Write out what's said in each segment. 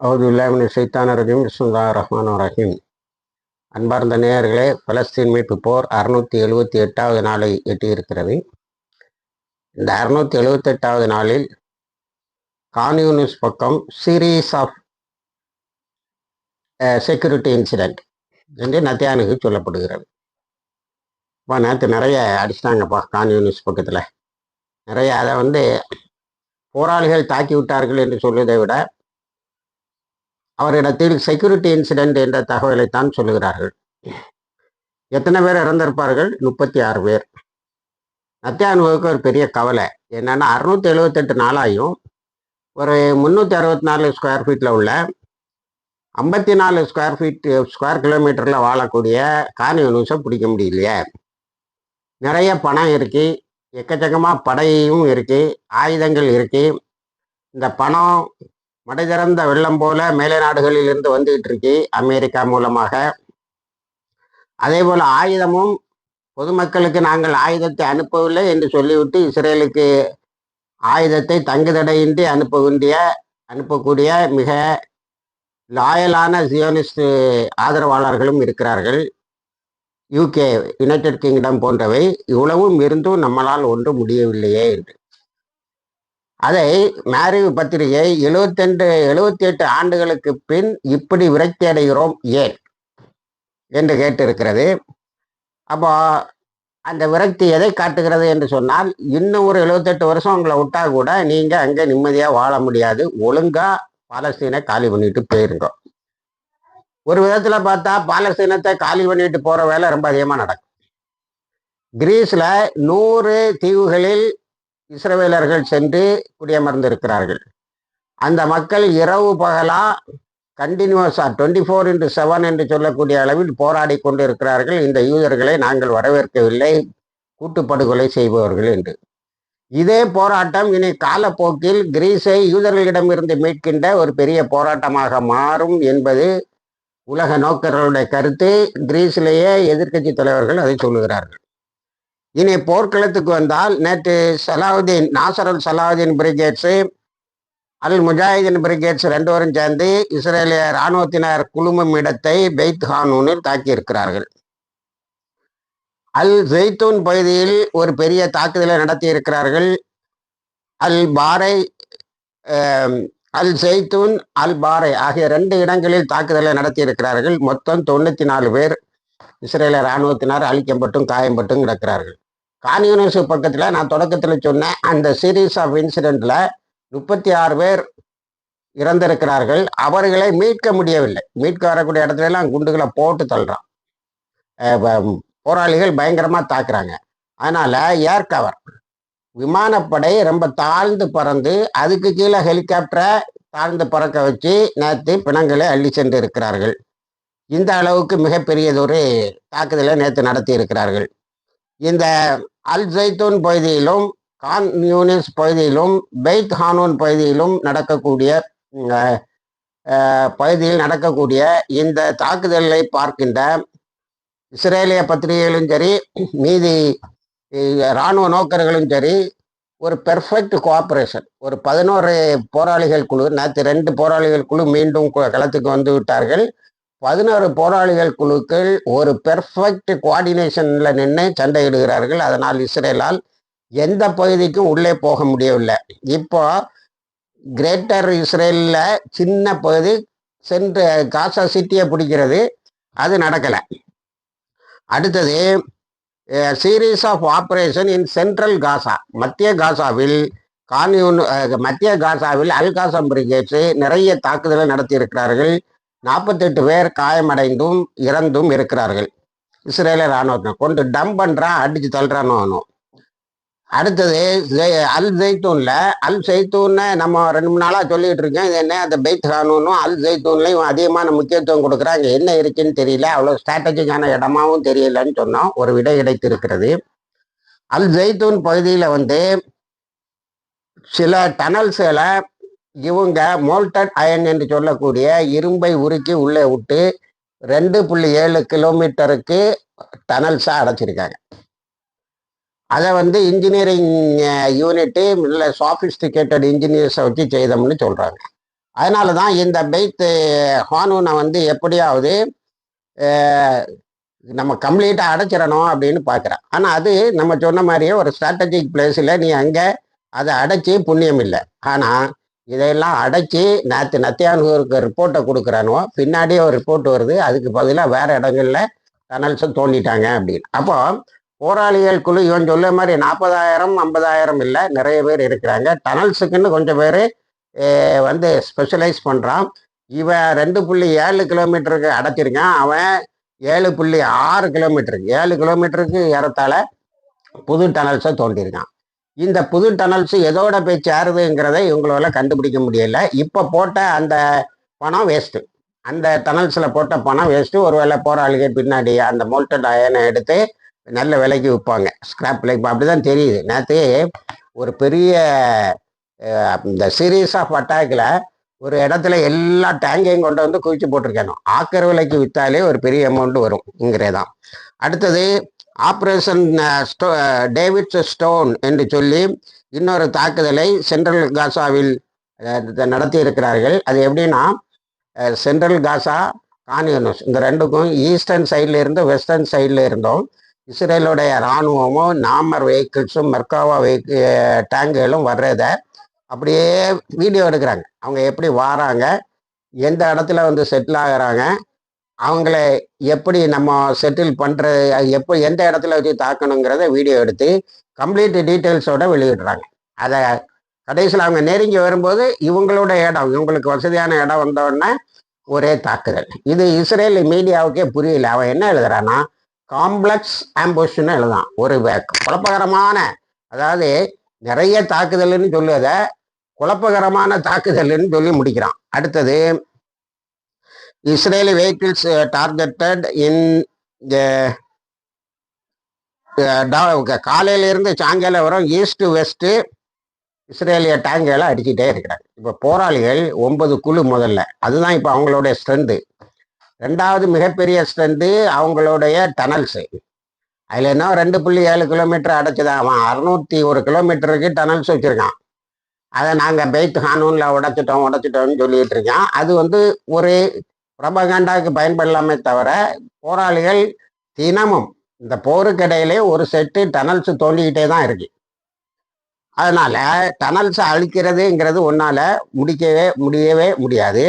அவுதுல்லாஹி ஷைத்தானிர் ரஜீம் பிஸ்மில்லாஹிர் ரஹ்மானிர் ரஹீம். அன்பார்ந்த நேயர்களே, பலஸ்தீன் மீட்பு போர் 678வது நாளை எட்டியிருக்கிறது. இந்த 678வது நாளில் கான்யூனிஸ் பக்கம் சீரீஸ் ஆஃப் செக்யூரிட்டி இன்சிடென்ட் என்று நத்தியானுக்கு சொல்லப்படுகிறது. இப்போ நேற்று நிறைய அடிச்சிட்டாங்கப்பா கான்யூனிஸ் பக்கத்தில் நிறைய. அதை போராளிகள் தாக்கி விட்டார்கள் என்று சொல்வதை விட அவரிடத்தில் செக்யூரிட்டி இன்சிடென்ட் என்ற தகவலைத்தான் சொல்லுகிறார்கள். எத்தனை பேர் இறந்திருப்பார்கள்? 36 பேர். நத்தியானுவுக்கு ஒரு பெரிய கவலை என்னன்னா, 678 நாளாயும் ஒரு 364 ஸ்கொயர் ஃபீட்டில் உள்ள 54 ஸ்கொயர் கிலோமீட்டரில் வாழக்கூடிய கான்யூனிஸை பிடிக்க முடியலையே. நிறைய பணம் இருக்கு, எக்கச்சக்கமாக படையும் இருக்கு, ஆயுதங்கள் இருக்கு. இந்த பணம் மடை திறந்த வெள்ளம் போல மேலை நாடுகளில் இருந்து வந்துகிட்டு இருக்கு, அமெரிக்கா மூலமாக. அதே போல ஆயுதமும் பொதுமக்களுக்கு நாங்கள் ஆயுதத்தை அனுப்பவில்லை என்று சொல்லிவிட்டு இஸ்ரேலுக்கு ஆயுதத்தை தங்குதடையின்றி அனுப்பக்கூடிய மிக லாயலான சியோனிஸ்ட் ஆதரவாளர்களும் இருக்கிறார்கள். யூகே, யுனைடெட் கிங்டம் போன்றவை. இவ்வளவும் இருந்தும் நம்மளால் ஒன்றும் முடியவில்லையே என்று அதை மேரிவ் பத்திரிகை 78 ஆண்டுகளுக்கு பின் இப்படி விரக்தி அடைகிறோம் ஏன் என்று கேட்டிருக்கிறது. அப்போ அந்த விரக்தி எதை காட்டுகிறது என்று சொன்னால், இன்னும் ஒரு 78 வருஷம் உங்களை விட்டா கூட நீங்க அங்கே நிம்மதியாக வாழ முடியாது, ஒழுங்கா பாலஸ்தீனை காலி பண்ணிட்டு போயிருங்க. ஒரு விதத்துல பார்த்தா பாலஸ்தீனத்தை காலி பண்ணிட்டு போற வேலை ரொம்ப அதிகமாக நடக்கும். கிரீஸ்ல 100 தீவுகளில் இஸ்ரவேலர்கள் சென்று குடியமர்ந்திருக்கிறார்கள். அந்த மக்கள் இரவு பகலா கண்டினியூஸா 24/7 என்று சொல்லக்கூடிய அளவில் போராடி கொண்டு இருக்கிறார்கள். இந்த யூதர்களை நாங்கள் வரவேற்கவில்லை, கூட்டுப்படுகொலை செய்பவர்கள் என்று. இதே போராட்டம் இனி காலப்போக்கில் கிரீஸை யூதர்களிடமிருந்து மீட்கின்ற ஒரு பெரிய போராட்டமாக மாறும் என்பது உலக நோக்கர்களுடைய கருத்து. கிரீஸிலேயே எதிர்க்கட்சி தலைவர்கள் அதை சொல்லுகிறார்கள். இனி போர்க்களத்துக்கு வந்தால், நேற்று நாசர் அல் சலாவுதீன் பிரிகேட்ஸு, அல் முஜாஹிதீன் பிரிகேட்ஸ் 2 பேரும் சேர்ந்து இஸ்ரேலிய இராணுவத்தினர் குழுமம் இடத்தை பெய்த் ஹானூனில் தாக்கியிருக்கிறார்கள். அல் ஜெய்தூன் பகுதியில் ஒரு பெரிய தாக்குதலை நடத்தி இருக்கிறார்கள். அல் ஜெய்தூன், அல் பாரை ஆகிய 2 இடங்களில் தாக்குதலை நடத்தி இருக்கிறார்கள். மொத்தம் 94 பேர் இஸ்ரேலிய இராணுவத்தினர் அழிக்கப்பட்டும் காயம்பட்டும் கிடக்கிறார்கள். கான்யூனிஸ் பக்கத்தில் நான் தொடக்கத்தில் சொன்னேன், அந்த சீரீஸ் ஆஃப் இன்சிடென்ட்ல 36 பேர் இறந்திருக்கிறார்கள். அவர்களை மீட்க முடியவில்லை. மீட்க வரக்கூடிய இடத்துல எல்லாம் குண்டுகளை போட்டு தள்ளுறான். போராளிகள் பயங்கரமா தாக்குறாங்க. அதனால ஏர் கவர் விமானப்படை ரொம்ப தாழ்ந்து பறந்து, அதுக்கு கீழே ஹெலிகாப்டரை தாழ்ந்து பறக்க வச்சு நேற்று பிணங்களை அள்ளி சென்று இருக்கிறார்கள். இந்த அளவுக்கு மிகப்பெரியதொரு தாக்குதலை நேற்று நடத்தி இருக்கிறார்கள். இந்த அல் ஜெய்தூன் பகுதியிலும் கான் யூனிஸ் பகுதியிலும் பெய்த் ஹானூன் பகுதியில் நடக்கக்கூடிய இந்த தாக்குதலை பார்க்கின்ற இஸ்ரேலிய பத்திரிகைகளும் சரி, மீதி இராணுவ நோக்கர்களும் சரி, ஒரு பெர்ஃபெக்ட் கோஆபரேஷன். ஒரு 11 போராளிகள் குழு, நேற்று 2 போராளிகள் குழு மீண்டும் களத்துக்கு வந்து விட்டார்கள். 11 போராளிகள் குழுக்கள் ஒரு பெர்ஃபெக்ட் கோஆர்டினேஷன்ல நின்று சண்டையிடுகிறார்கள். அதனால் இஸ்ரேலால் எந்த பகுதிக்கும் உள்ளே போக முடியவில்லை. இப்போ கிரேட்டர் இஸ்ரேல்ல சின்ன பகுதி சென்று காசா சிட்டியை பிடிக்கிறது, அது நடக்கலை. அடுத்தது series of operation in central Gaza, மத்திய காசாவில் அல் காசம் பிரிகேட்ஸ் நிறைய தாக்குதலை நடத்தி இருக்கிறார்கள். 48 பேர் காயமடைந்தும் இறந்தும் இருக்கிறார்கள். இஸ்ரேலிய இராணுவத்தை கொண்டு டம்ப் பண்றான், அடிச்சு தள்ளுறான்னு. அடுத்தது அல் ஜெய்தூன்ல நம்ம 2-3 நாளா சொல்லிட்டு இருக்கேன். இது என்ன, அந்த பெய்த் ஹானூனும் அல் ஜெய்தூன்லையும் அதிகமான முக்கியத்துவம் கொடுக்குறாங்க. என்ன இருக்குன்னு தெரியல, அவ்வளோ ஸ்ட்ராட்டஜிக்கான இடமாவும் தெரியலன்னு சொன்னோம். ஒரு விடை கிடைத்திருக்கிறது. அல் ஜெய்தூன் பகுதியில் சில டனல்ஸ்களை இவங்க மோல்டட் அயன் என்று சொல்லக்கூடிய இரும்பை உருக்கி உள்ளே விட்டு 2.7 கிலோமீட்டருக்கு டனல்ஸா அடைச்சிருக்காங்க. அதை இன்ஜினியரிங் யூனிட்டு இல்லை சாஃபிஸ்டிகேட்டட் இன்ஜினியர்ஸை வச்சு செய்தோம்னு சொல்றாங்க. அதனால தான் இந்த பெய்த் ஹானூனை வந்து எப்படியாவது நம்ம கம்ப்ளீட்டாக அடைச்சிடணும் அப்படின்னு பார்க்குறேன். ஆனால் அது நம்ம சொன்ன மாதிரியே ஒரு ஸ்ட்ராட்டஜிக் பிளேஸில் நீ அங்கே அதை அடைச்சி புண்ணியம் இல்லை. ஆனால் இதையெல்லாம் அடைச்சி நத்தியானுக்கு ரிப்போர்ட்டை கொடுக்குறானோ பின்னாடியே ஒரு ரிப்போர்ட் வருது, அதுக்கு பதிலாக வேறு இடங்களில் டனல்ஸை தோண்டிட்டாங்க அப்படின்னு. அப்போ போராளிகள் குழு இவன் சொல்ல மாதிரி 40,000 50,000 இல்லை, நிறைய பேர் இருக்கிறாங்க. டனல்ஸுக்குன்னு கொஞ்சம் பேர் வந்து ஸ்பெஷலைஸ் பண்ணுறான். இவன் 2.7 கிலோமீட்டருக்கு அடைச்சிருக்கான், அவன் 7.6 கிலோமீட்டருக்கு 7 கிலோமீட்டருக்கு ஏறத்தாழ புது டனல்ஸை தோண்டியிருக்கான். இந்த புது டனல்ஸ் எதோட போய் சேருதுங்கிறத இவங்களால கண்டுபிடிக்க முடியல. இப்போ போட்ட அந்த பணம் வேஸ்ட்டு, அந்த டனல்ஸில் போட்ட பணம் வேஸ்ட்டு. ஒருவேளை போராளிகள் பின்னாடி அந்த மோல்டட் அயனை எடுத்து நல்ல விலைக்கு விற்பாங்க, ஸ்கிராப்பில். இப்போ அப்படிதான் தெரியுது. நேற்று ஒரு பெரிய இந்த சீரீஸ் ஆஃப் அட்டாக்ல ஒரு இடத்துல எல்லா டேங்கையும் கொண்டு வந்து குவிச்சு போட்டிருக்கணும். ஆக்கர் விலைக்கு விற்றாலே ஒரு பெரிய அமௌண்ட் வரும்ங்கிறதான். அடுத்தது ஆப்ரேஷன் டேவிட் ஸ்டோன் என்று சொல்லி இன்னொரு தாக்குதலை சென்ட்ரல் காசாவில் நடத்தி இருக்கிறார்கள். அது எப்படின்னா, சென்ட்ரல் காசா, கான்யூனஸ் இந்த ரெண்டுக்கும் ஈஸ்டர்ன் சைடில் இருந்து வெஸ்டர்ன் சைடில் இருந்தோம் இஸ்ரேலுடைய இராணுவமும் நாமர் வெஹிக்கிள்ஸும் மெர்காவா டேங்குகளும் வர்றதை அப்படியே வீடியோ எடுக்கிறாங்க. அவங்க எப்படி வாராங்க, எந்த இடத்துல வந்து செட்டில் ஆகிறாங்க, அவங்கள எப்படி நம்ம செட்டில் பண்ணுறது, எப்போ எந்த இடத்துல வச்சு தாக்கணுங்கிறத வீடியோ எடுத்து கம்ப்ளீட் டீட்டெயில்ஸோட வெளியிடுறாங்க. அதை கடைசியில் அவங்க நெருங்கி வரும்போது இவங்களோட இடம், இவங்களுக்கு வசதியான இடம் வந்தோடனே ஒரே தாக்குதல். இது இஸ்ரேல் மீடியாவுக்கே புரியல. அவன் என்ன எழுதுறான்னா, காம்ப்ளெக்ஸ் ஆம்புஷ்னு எழுதான். ஒரு குழப்பகரமான, அதாவது நிறைய தாக்குதல்னு சொல்லுவதை குழப்பகரமான தாக்குதல்னு சொல்லி முடிக்கிறான். அடுத்தது, இஸ்ரேலி வெஹிக்கிள்ஸ் டார்கெட்டட் இன் காலையிலிருந்து சாயங்காலம் வரும் ஈஸ்ட் வெஸ்ட்டு இஸ்ரேலிய டேங்குகளை அடிச்சுட்டே இருக்கிறாங்க. இப்போ போராளிகள் 9 குழு முதல்ல, அதுதான் இப்போ அவங்களுடைய ஸ்ட்ரென்த்து. ரெண்டாவது மிகப்பெரிய ஸ்ட்ரென்த்து அவங்களுடைய டனல்ஸு. அதில் என்ன 2.7 கிலோமீட்டர் அடைச்சிதான். அவன் 601 கிலோமீட்டருக்கு டனல்ஸ் வச்சுருக்கான். அதை நாங்கள் பெய்த் ஹானூனில் உடைச்சிட்டோம்னு சொல்லிட்டு இருக்கோம். அது வந்து ஒரு பிரபகண்டாவுக்கு பயன்படலாமே தவிர, போராளிகள் தினமும் இந்த போருக்கிடையிலே ஒரு செட்டு டனல்ஸ் தோண்டிக்கிட்டே தான் இருக்கு. அதனால டனல்ஸை அழிக்கிறதுங்கிறது ஒன்னால முடியவே முடியாது.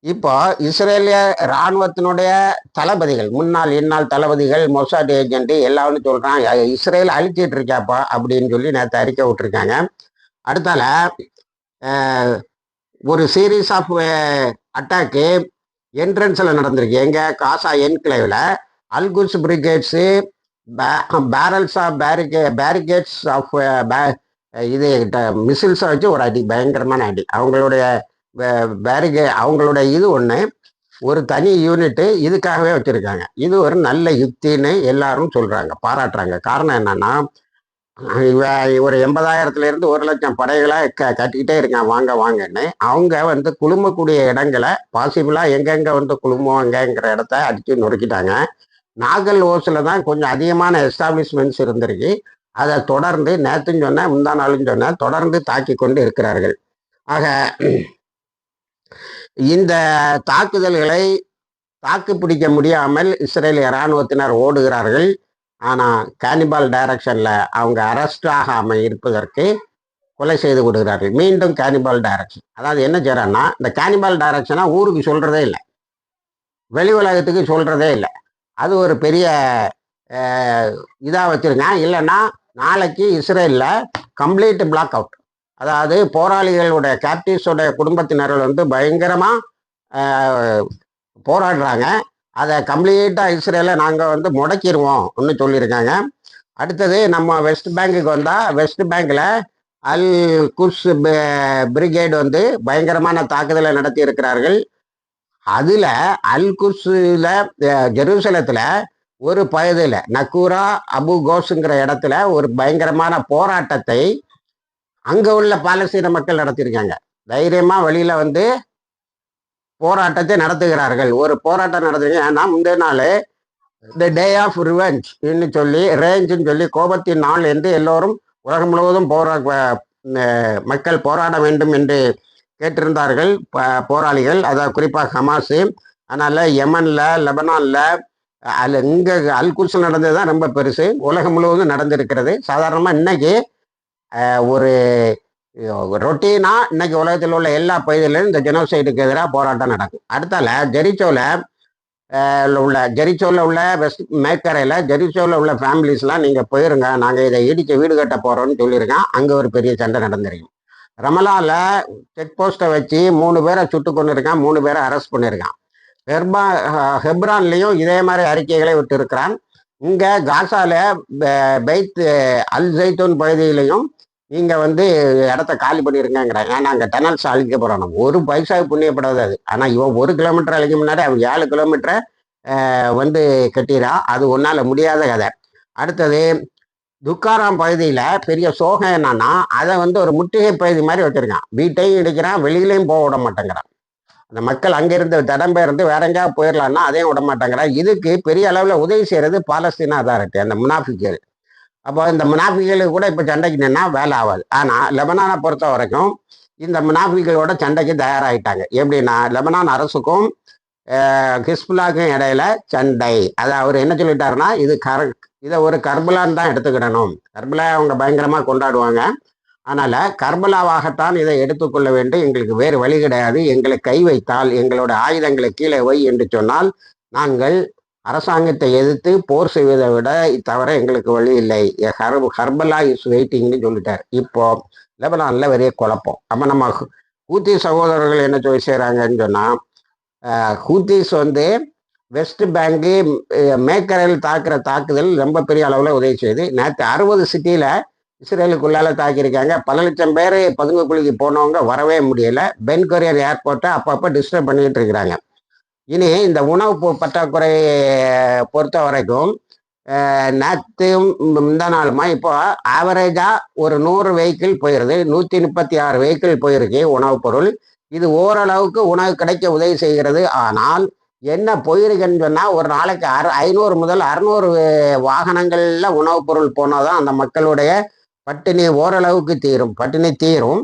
இப்போ இஸ்ரேலிய இராணுவத்தினுடைய தளபதிகள், முன்னாள் இந்நாள் தளபதிகள், மொசாட் ஏஜென்ட் எல்லாரும் சொல்றான், இஸ்ரேல் அழிச்சிட்டு இருக்காப்பா அப்படின்னு சொல்லி நேற்று அறிக்கை விட்டுருக்காங்க. அடுத்தால ஒரு சீரீஸ் ஆஃப் அட்டாக்கு என்ட்ரன்ஸில் நடந்திருக்கு. எங்கே? காசா என்க்ளேவில் Al Quds brigades barrels of barricades of இது மிசில்ஸை வச்சு ஒரு அடி, பயங்கரமான அடி. அவங்களுடைய அவங்களுடைய இது ஒன்று, ஒரு தனி யூனிட்டு இதுக்காகவே வச்சுருக்காங்க. இது ஒரு நல்ல யுக்தின்னு எல்லாரும் சொல்கிறாங்க, பாராட்டுறாங்க. காரணம் என்னன்னா, ஒரு 80,000 1 லட்சம் படைகளை கட்டிக்கிட்டே இருக்கான் வாங்கன்னு. அவங்க வந்து குழுமக்கூடிய இடங்களை பாசிபிளாக எங்கெங்கே வந்து குழுமுவாங்கங்கிற இடத்த அடித்து நொறுக்கிட்டாங்க. நாகல் ஓஸில் தான் கொஞ்சம் அதிகமான எஸ்டாப்ளிஷ்மெண்ட்ஸ் இருந்திருக்கு. அதை தொடர்ந்து நேற்றுன்னு சொன்னேன், முந்தா நாளும் சொன்னேன், தொடர்ந்து தாக்கி கொண்டு இருக்கிறார்கள். ஆக இந்த தாக்குதல்களை தாக்குப்பிடிக்க முடியாமல் இஸ்ரேலிய இராணுவத்தினர் ஓடுகிறார்கள். ஆனால் கேனிபால் டைரக்ஷனில் அவங்க அரெஸ்ட் ஆகாமல் இருப்பதற்கு கொலை செய்து விடுகிறார்கள். மீண்டும் கேனிபால் டைரக்ஷன். அதாவது என்ன செய்யறான்னா, இந்த கேனிபால் டைரக்ஷனை ஊருக்கு சொல்கிறதே இல்லை, வெளி உலகத்துக்கு சொல்கிறதே இல்லை. அது ஒரு பெரிய இதாக வச்சுருக்கேன். இல்லைன்னா நாளைக்கு இஸ்ரேலில் கம்ப்ளீட் பிளாக் அவுட். அதாவது போராளிகளுடைய கேப்டிவ்ஸோடைய குடும்பத்தினர்கள் வந்து பயங்கரமாக போராடுறாங்க. அதை கம்ப்ளீட்டாக இஸ்ரேலை நாங்கள் வந்து முடக்கிடுவோம்னு சொல்லியிருக்காங்க. அடுத்தது நம்ம வெஸ்ட் பேங்குக்கு வந்தால், வெஸ்ட் பேங்கில் அல் குஸ் பிரிகேடு வந்து பயங்கரமான தாக்குதலை நடத்தி இருக்கிறார்கள். அதில் அல் குஸ்ல ஜெருசலத்தில் ஒரு பகுதியில் நக்கூரா அபு கோஸுங்கிற இடத்துல ஒரு பயங்கரமான போராட்டத்தை அங்கே உள்ள பாலஸ்தீன மக்கள் நடத்தியிருக்காங்க. தைரியமாக வெளியில் வந்து போராட்டத்தை நடத்துகிறார்கள். ஒரு போராட்டம் நடத்துறீங்க. ஏன்னா முந்தைய நாள் த டே ஆஃப் ரிவெஞ்ச் சொல்லி, ரேஞ்சுன்னு சொல்லி, கோபத்தின் நாள் என்று எல்லோரும் உலகம் முழுவதும் மக்கள் போராட வேண்டும் என்று கேட்டிருந்தார்கள் போராளிகள், அதாவது குறிப்பாக ஹமாஸு. அதனால் யமனில், லெபனானில், இங்கே அல்குல்ஸில் நடந்தது தான் ரொம்ப பெருசு. உலகம் முழுவதும் நடந்திருக்கிறது. சாதாரணமாக இன்னைக்கு ஒரு ரொட்டீனாக இன்னைக்கு உலகத்தில் உள்ள எல்லா பகுதிகளிலும் இந்த ஜெனோசைடுக்கு எதிராக போராட்டம் நடக்கும். அடுத்தால ஜெரிச்சோவில் உள்ள வெஸ்ட் மேக்கரையில் ஜெரிச்சோவில் உள்ள ஃபேமிலிஸ்லாம் நீங்கள் போயிருங்க, நாங்கள் இதை இடிக்க வீடு கட்ட போகிறோம்னு சொல்லியிருக்கேன். அங்கே ஒரு பெரிய சண்டை நடந்திருக்கும். ரமலாவில் செக் போஸ்ட்டை வச்சு 3 பேரை சுட்டு கொண்டு இருக்கான், 3 பேரை அரெஸ்ட் பண்ணியிருக்கான். ஹெப்ரான்லேயும் இதே மாதிரி அறிக்கைகளை விட்டு இருக்கிறான். இங்கே காசால பெய்த் அல் ஜெய்தூன் பகுதியிலையும் நீங்கள் இடத்த காலி பண்ணியிருங்கிறான். ஏன்னா அங்கே டனல்ஸ் அழிக்க போகிறோம். நம்ம ஒரு பைசாவுக்கு புண்ணியப்படாது அது. ஆனால் இவன் 1 கிலோமீட்டர் அழிக்க முன்னாடி அவன் 7 கிலோமீட்டரை கட்டிடான். அது ஒன்றால் முடியாத கதை. அடுத்தது துக்காராம் பகுதியில் பெரிய சோகம் என்னன்னா, அதை ஒரு முற்றுகை பகுதி மாதிரி வச்சுருக்கான். வீட்டையும் இடிக்கிறான், வெளியிலையும் போக விட மாட்டேங்கிறான். அந்த மக்கள் அங்கிருந்து இடம்பெயர்ந்து வேற எங்கேயாவது போயிடலான்னா அதையும் விட மாட்டேங்கிறான். இதுக்கு பெரிய அளவில் உதவி செய்கிறது பாலஸ்தீன அதாரிட்டி, அந்த முனாஃபிக்குகள். அப்போ இந்த முனாஃபிகளுக்கு கூட இப்போ சண்டைக்கு நின்னா வேலை ஆகாது. ஆனால் லெபனானை பொறுத்த வரைக்கும் இந்த முனாஃபிகளோட சண்டைக்கு தயாராகிட்டாங்க. எப்படின்னா, லெபனான் அரசுக்கும் ஹிஸ்புல்லாக்கும் இடையில சண்டை. அதை அவர் என்ன சொல்லிட்டாருன்னா, இதை ஒரு கர்பலான்னு தான் எடுத்துக்கிடணும். கர்பலா அவங்க பயங்கரமாக கொண்டாடுவாங்க. அதனால் கர்பலாவாகத்தான் இதை எடுத்துக்கொள்ள வேண்டும். எங்களுக்கு வேறு வழி கிடையாது. எங்களை கை வைத்தால், எங்களோட ஆயுதங்களை கீழே வை என்று சொன்னால், நாங்கள் அரசாங்கத்தை எதிர்த்து போர் செய்வதை விட தவிர எங்களுக்கு வழி இல்லை. கர்பலா இஸ் வெயிட்டிங்னு சொல்லிட்டார். இப்போ லெபனானில் பெரிய குழப்பம். அப்போ நம்ம ஹூத்தி சகோதரர்கள் என்ன சொல்லி செய்கிறாங்கன்னு சொன்னால், ஹூத்திஸ் வெஸ்ட் பேங்கு மேக்கரையில் தாக்குற தாக்குதல் ரொம்ப பெரிய அளவில் உதவி செய்யுது. நேற்று 60 சிட்டியில் இஸ்ரேலுக்குள்ளால தாக்கியிருக்காங்க. பல லட்சம் பேர் பதுங்கு குழிக்கு போனவங்க வரவே முடியலை. பென் கொரியர் ஏர்போர்ட்டை அப்பப்போ டிஸ்டர்ப் பண்ணிக்கிட்டு இருக்கிறாங்க. இனி இந்த உணவு பற்றாக்குறையை பொறுத்த வரைக்கும் நேற்றும் இந்த நாளுமா இப்போ ஆவரேஜாக ஒரு 100 வெஹிக்கிள் போயிடுது. 136 வெஹிக்கிள் போயிருக்கு உணவுப் பொருள். இது ஓரளவுக்கு உணவு கிடைக்க உதவி செய்கிறது. ஆனால் என்ன போயிருக்குன்னு சொன்னால், ஒரு நாளைக்கு 500 முதல் 600 வாகனங்களில் உணவுப் பொருள் போனால் தான் அந்த மக்களுடைய பட்டினி ஓரளவுக்கு தீரும்.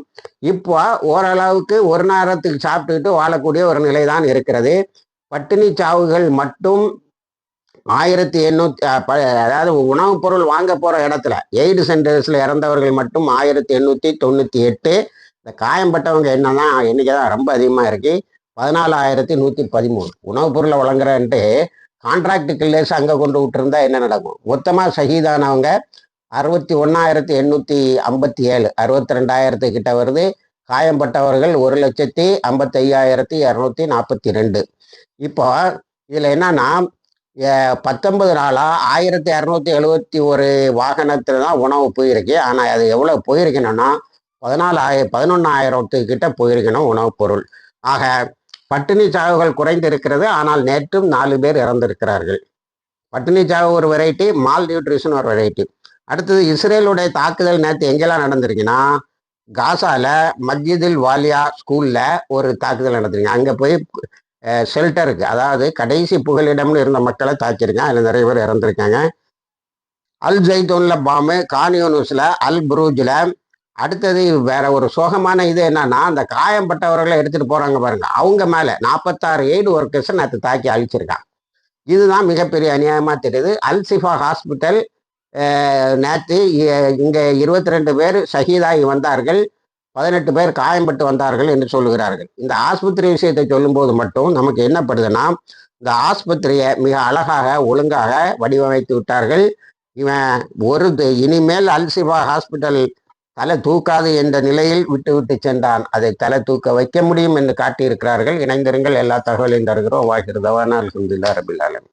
இப்போ ஓரளவுக்கு ஒரு நேரத்துக்கு சாப்பிட்டுக்கிட்டு வாழக்கூடிய ஒரு நிலை தான் இருக்கிறது. பட்டினி சாவுகள் மட்டும் 1800, அதாவது உணவுப் பொருள் வாங்க போகிற இடத்துல எய்டு சென்டர்ஸில் இறந்தவர்கள் மட்டும் 1898. இந்த காயம்பட்டவங்க என்னதான் எண்ணிக்கை தான் ரொம்ப அதிகமாக இருக்கு. 14,113. உணவுப் பொருளை வழங்குறன்ட்டு கான்ட்ராக்ட் கில்லர்ஸ் அங்கே கொண்டு விட்டுருந்தா என்ன நடக்கும்? மொத்தமாக ஷஹீதானவங்க 61,857, 62,000 கிட்ட வருது. காயம்பட்டவர்கள் 1,55,242. இப்போ இதில் என்னன்னா, 19 நாளாக 1,271 வாகனத்தில் தான் உணவு போயிருக்கு. ஆனால் அது எவ்வளோ போயிருக்கணும்னா 11,000 கிட்ட போயிருக்கணும் உணவுப் பொருள். ஆக பட்டினி சாவுகள் குறைந்து இருக்கிறது. ஆனால் நேற்றும் 4 பேர் இறந்திருக்கிறார்கள். பட்டினி சாவு ஒரு வெரைட்டி, மால் நியூட்ரிஷன் ஒரு வெரைட்டி. அடுத்தது இஸ்ரேலுடைய தாக்குதல் நேற்று எங்கெல்லாம் நடந்திருக்குன்னா, காசால மஸ்ஜிதுல் வாலியா ஸ்கூலில் ஒரு தாக்குதல் நடந்திருக்கு. அங்கே போய் ஷெல்டருக்கு, அதாவது கடைசி புகலிடம்னு இருந்த மக்களை தாக்கியிருக்காங்க. அதில் நிறைய பேர் இறந்துருக்காங்க. அல் ஜெய்தூனில் பாம்பு, கான்யூனிஸில், அல் புரூஜில். அடுத்தது வேற ஒரு சோகமான இது என்னன்னா, அந்த காயம்பட்டவர்களை எடுத்துகிட்டு போகிறாங்க பாருங்க, அவங்க மேலே 46 எய்டு ஒர்க்கர்ஸை நேற்று தாக்கி அழிச்சிருக்காங்க. இதுதான் மிகப்பெரிய அநியாயமாக தெரியுது. அல் சிஃபா ஹாஸ்பிட்டல் நேற்று இங்கே 22 பேர் ஷஹீதாகி வந்தார்கள், 18 பேர் காயம்பட்டு வந்தார்கள் என்று சொல்லுகிறார்கள். இந்த ஆஸ்பத்திரி விஷயத்தை சொல்லும்போது மட்டும் நமக்கு என்னப்படுதுன்னா, இந்த ஆஸ்பத்திரியை மிக அழகாக ஒழுங்காக வடிவமைத்து விட்டார்கள். இனிமேல் அல் சிஃபா ஹாஸ்பிட்டல் தலை தூக்காது என்ற நிலையில் விட்டு சென்றான். அதை தலை தூக்க வைக்க முடியும் என்று காட்டியிருக்கிறார்கள். இணைந்திருங்கள். எல்லா தகவலையும் தருகிறோம். வாகிருதவான அல்ஹம்துலில்லாஹி ரப்பில் ஆலமீன்.